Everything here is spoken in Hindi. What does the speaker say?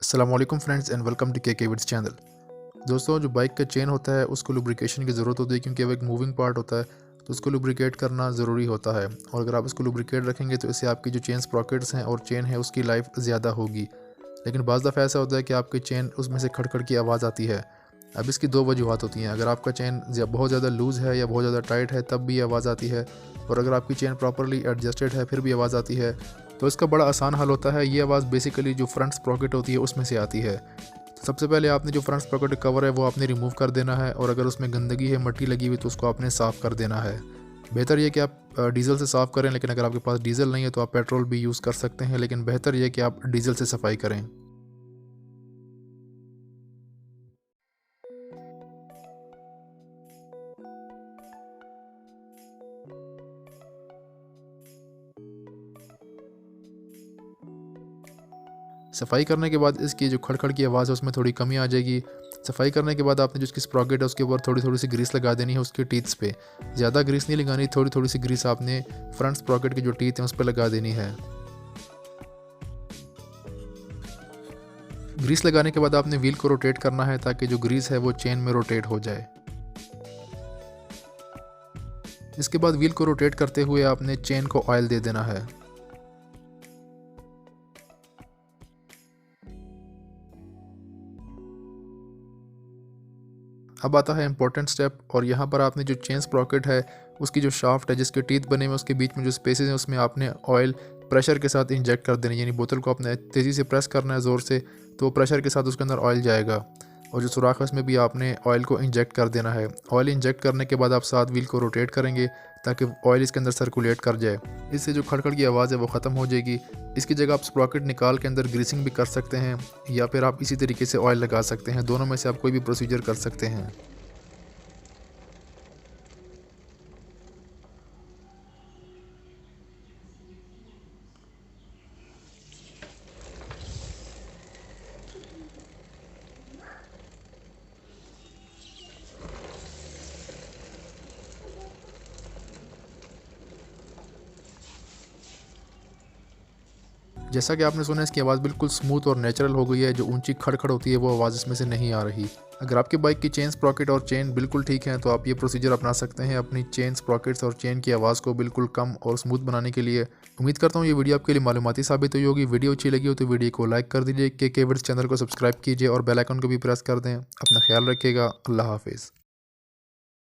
अस्सलाम वालेकुम फ्रेंड्स एंड वेलकम टू के विड्स चैनल। दोस्तों, जो बाइक का चेन होता है उसको लुब्रिकेशन की ज़रूरत होती है क्योंकि वो एक मूविंग पार्ट होता है, तो उसको लुब्रिकेट करना ज़रूरी होता है। और अगर आप इसको लुब्रिकेट रखेंगे तो इससे आपकी जो चेन स्प्रॉकेट्स हैं और चेन है उसकी लाइफ ज़्यादा होगी। लेकिन बाज़ दफ़ा ऐसा होता है कि आपकी चेन उसमें से खड़खड़ की आवाज़ आती है। अब इसकी दो वजूहत होती हैं। अगर आपका चेन बहुत ज़्यादा लूज़ है या बहुत ज़्यादा टाइट है तब भी आवाज़ आती है, और अगर आपकी चेन प्रॉपरली एडजस्टेड है फिर भी आवाज़ आती है। तो इसका बड़ा आसान हल होता है। ये आवाज़ बेसिकली जो फ्रंट स्प्रॉकेट होती है उसमें से आती है। तो सबसे पहले आपने जो फ्रंट स्प्रॉकेट कवर है वो आपने रिमूव कर देना है, और अगर उसमें गंदगी है, मट्टी लगी हुई, तो उसको आपने साफ़ कर देना है। बेहतर ये कि आप डीज़ल से साफ़ करें, लेकिन अगर आपके पास डीज़ल नहीं है तो आप पेट्रोल भी यूज़ कर सकते हैं, लेकिन बेहतर ये कि आप डीज़ल से सफाई करें। सफाई करने के बाद इसकी जो खड़खड़ की आवाज़ है उसमें थोड़ी कमी आ जाएगी। सफाई करने के बाद आपने जो इसकी स्प्रॉकेट है उसके ऊपर थोड़ी थोड़ी सी ग्रीस लगा देनी है उसके टीथ्स पे। ज़्यादा ग्रीस नहीं लगानी, थोड़ी थोड़ी सी ग्रीस आपने फ्रंट स्प्रॉकेट के जो टीथ हैं उस पर लगा देनी है। ग्रीस लगाने के बाद आपने व्हील को रोटेट करना है ताकि जो ग्रीस है वो चेन में रोटेट हो जाए। इसके बाद व्हील को रोटेट करते हुए आपने चेन को ऑयल दे देना है। अब आता है इम्पोर्टेंट स्टेप, और यहाँ पर आपने जो चेन स्प्रॉकेट है उसकी जो शाफ्ट है जिसके टीथ बने हुए उसके बीच में जो स्पेसेस हैं उसमें आपने ऑयल प्रेशर के साथ इंजेक्ट कर देना है। यानी बोतल को आपने तेज़ी से प्रेस करना है ज़ोर से, तो प्रेशर के साथ उसके अंदर ऑयल जाएगा। और जो सुराख है उसमें भी आपने ऑयल को इंजेक्ट कर देना है। ऑयल इंजेक्ट करने के बाद आप साथ व्हील को रोटेट करेंगे ताकि ऑयल इसके अंदर सर्कुलेट कर जाए। इससे जो खड़खड़ की आवाज़ है वो ख़त्म हो जाएगी। इसकी जगह आप स्प्रॉकेट निकाल के अंदर ग्रीसिंग भी कर सकते हैं, या फिर आप इसी तरीके से ऑयल लगा सकते हैं। दोनों में से आप कोई भी प्रोसीजर कर सकते हैं। जैसा कि आपने सुना, इसकी आवाज़ बिल्कुल स्मूथ और नेचुरल हो गई है। जो ऊंची खड़खड़ होती है वो आवाज़ इसमें से नहीं आ रही। अगर आपकी बाइक की चेन स्प्रॉकेट और चेन बिल्कुल ठीक है तो आप ये प्रोसीजर अपना सकते हैं अपनी चेन स्प्रॉकेट्स और चेन की आवाज़ को बिल्कुल कम और स्मूथ बनाने के लिए। उम्मीद करता हूँ ये वीडियो आपके लिए मालूमाती साबित हुई होगी। वीडियो अच्छी लगी हो तो वीडियो को लाइक कर दीजिए, के विड्स चैनल को सब्सक्राइब कीजिए और बेल आइकन को भी प्रेस कर दें। अपना ख्याल रखिएगा। अल्लाह हाफिज़।